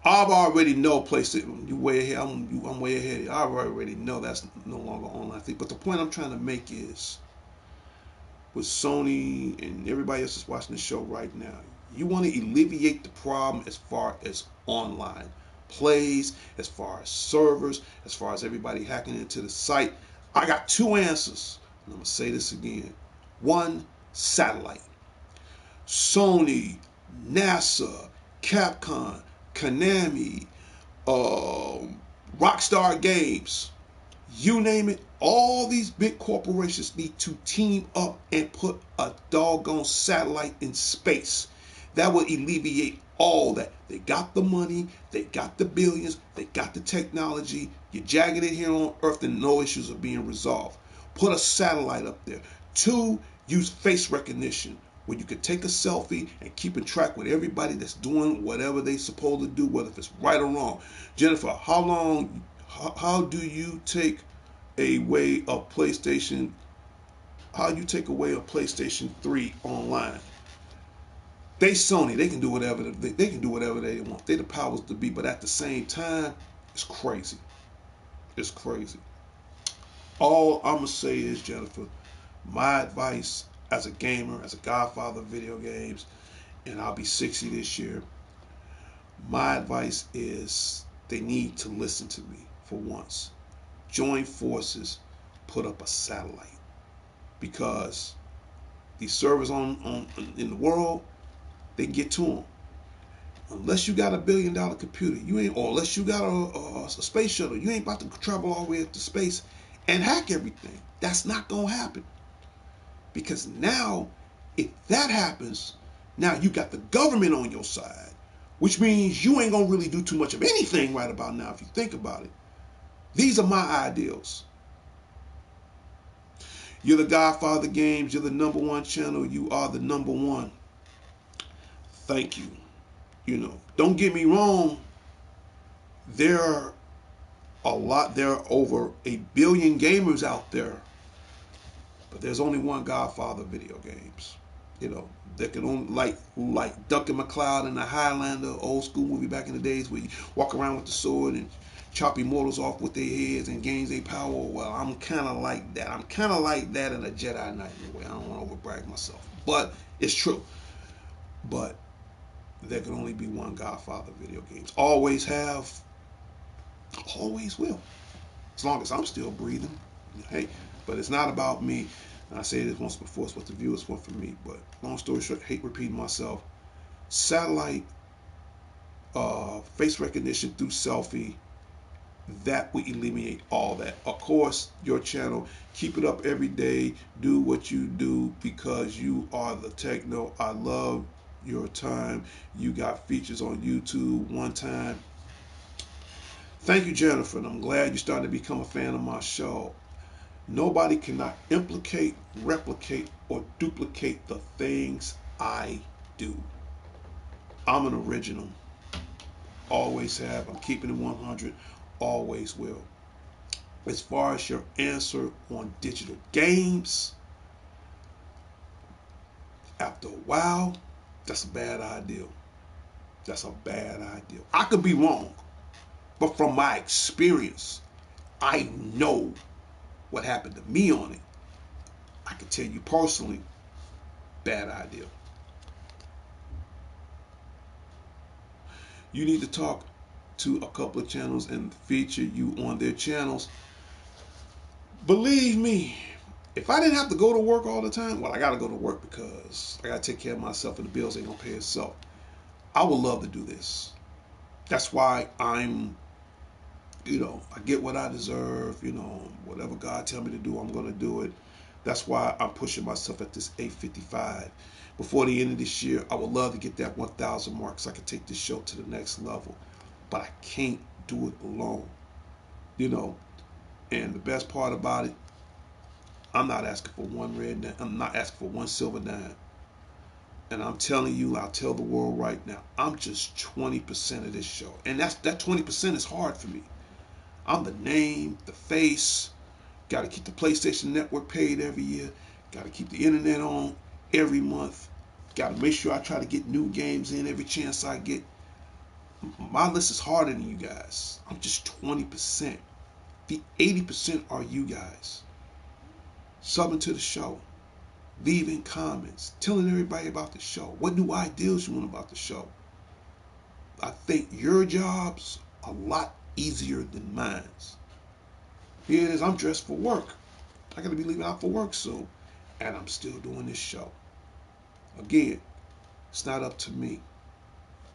I've already know PlayStation. You way ahead. I'm way ahead. I already know that's no longer online thing. But the point I'm trying to make is, with Sony and everybody else that's watching the show right now, you want to alleviate the problem as far as online plays, as far as servers, as far as everybody hacking into the site. I got two answers. And I'm gonna say this again. One, satellite. Sony, NASA, Capcom, Konami, Rockstar Games, you name it, all these big corporations need to team up and put a doggone satellite in space. That will alleviate all that. They got the money, they got the billions, they got the technology. You're jagging it here on Earth and no issues are being resolved. Put a satellite up there. Two, use face recognition, where you can take a selfie and keep in track with everybody that's doing whatever they supposed to do, whether if it's right or wrong. Jennifer, how do you take away a PlayStation, how do you take away a PlayStation 3 online? They Sony, they can do whatever they can do whatever they want. They the powers to be, but at the same time, it's crazy. It's crazy. All I'm gonna say is, Jennifer, my advice as a gamer, as a godfather of video games, and I'll be 60 this year, my advice is they need to listen to me for once. Join forces, put up a satellite, because these servers on in the world, they can get to them. Unless you got $1 billion computer, you ain't, or unless you got a space shuttle, you ain't about to travel all the way up to space and hack everything. That's not gonna happen. Because now, if that happens, now you got the government on your side, which means you ain't gonna really do too much of anything right about now if you think about it. These are my ideals. You're the Godfather Games. You're the #1 channel. You are the #1. Thank you. Don't get me wrong. There are over 1 billion gamers out there, but there's only one Godfather video games. That can only, like Duncan MacLeod in the Highlander old school movie back in the days, where you walk around with the sword and chop immortals off with their heads and gains their power. Well, I'm kind of like that. I'm kind of like that in a Jedi Knight in a way. I don't want to overbrag myself, but it's true. But there can only be one Godfather video games. Always have, always will. As long as I'm still breathing. Hey, but it's not about me. And I said this once before, it's what the viewers want from me. But long story short, hate repeating myself. Satellite, face recognition through selfie, that will eliminate all that. Of course, your channel, keep it up every day. Do what you do, because you are the techno. I love your time. You got features on YouTube one time. Thank you, Jennifer, and I'm glad you're starting to become a fan of my show. Nobody cannot implicate, replicate, or duplicate the things I do. I'm an original. Always have. I'm keeping it 100. Always will. As far as your answer on digital games, After a while, that's a bad idea. That's a bad idea. I could be wrong, but from my experience, I know what happened to me on it. I can tell you personally, bad idea. You need to talk to a couple of channels and feature you on their channels. Believe me, if I didn't have to go to work all the time, well, I got to go to work because I got to take care of myself and the bills ain't going to pay itself. I would love to do this. That's why I get what I deserve. Whatever God tell me to do, I'm going to do it. That's why I'm pushing myself at this 855. Before the end of this year, I would love to get that 1,000 mark so I can take this show to the next level. But I can't do it alone. You know, and the best part about it, I'm not asking for one red dime. I'm not asking for one silver dime. And I'm telling you, I'll tell the world right now, I'm just 20% of this show. And that 20% is hard for me. I'm the name, the face. Got to keep the PlayStation Network paid every year. Got to keep the internet on every month. Got to make sure I try to get new games in every chance I get. My list is harder than you guys. I'm just 20%. The 80% are you guys. Subbing to the show. Leaving comments. Telling everybody about the show. What new ideas you want about the show. I think your job's a lot easier than mine's. Here it is. I'm dressed for work. I got to be leaving out for work soon. And I'm still doing this show. Again, it's not up to me.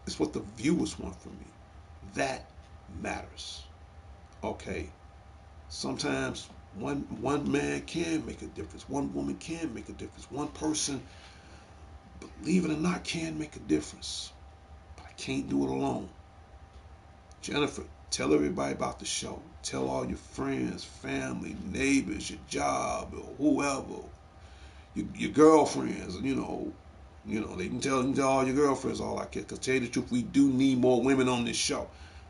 It's what the viewers want from me. That matters. Okay. Sometimes one man can make a difference. One woman can make a difference. One person, believe it or not, can make a difference. But I can't do it alone. Jennifer, tell everybody about the show. Tell all your friends, family, neighbors, your job, or whoever, your girlfriends. They can tell all your girlfriends all I can. Because tell you the truth, we do need more women on this show.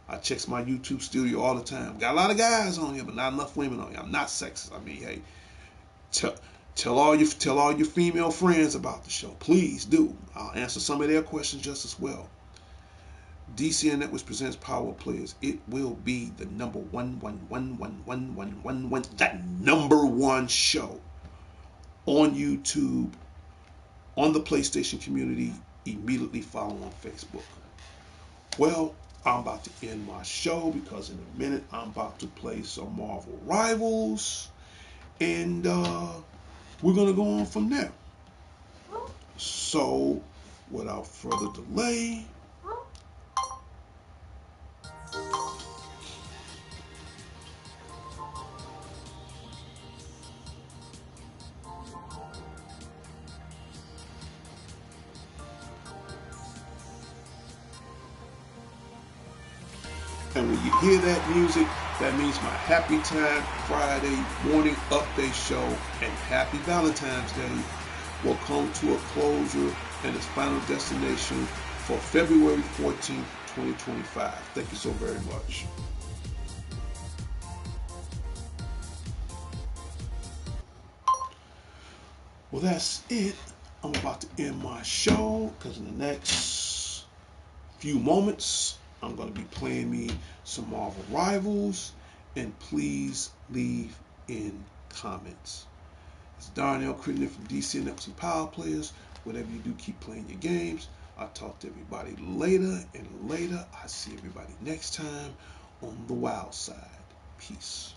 I checks my YouTube studio all the time. Got a lot of guys on here, but not enough women on here. I'm not sexist. I mean, hey, tell all your female friends about the show. Please do. I'll answer some of their questions just as well. DCN Networks presents Power Players. It will be the number one show on YouTube, on the PlayStation community, immediately following Facebook. Well, I'm about to end my show because in a minute I'm about to play some Marvel Rivals, and we're going to go on from there. So, without further delay, and when you hear that music, that means my Happy Time Friday morning update show and Happy Valentine's Day will come to a closure and its final destination for February 14th, 2025. Thank you so very much. Well, that's it. I'm about to end my show because in the next few moments, I'm going to be playing me some Marvel Rivals, and please leave in comments. It's Darnell Crittenden from DC and some Power Players. Whatever you do, keep playing your games. I'll talk to everybody later, and later I see everybody next time on the wild side. Peace.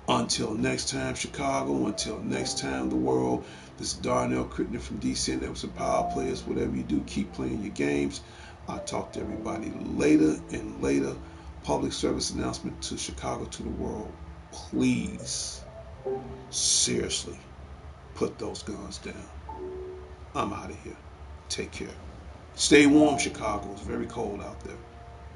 Until next time, Chicago. Until next time, the world. This is Darnell Crittenden from DC and some Power Players. Whatever you do, keep playing your games. I'll talk to everybody later and later. Public service announcement to Chicago, to the world. Please, seriously, put those guns down. I'm out of here. Take care. Stay warm, Chicago. It's very cold out there.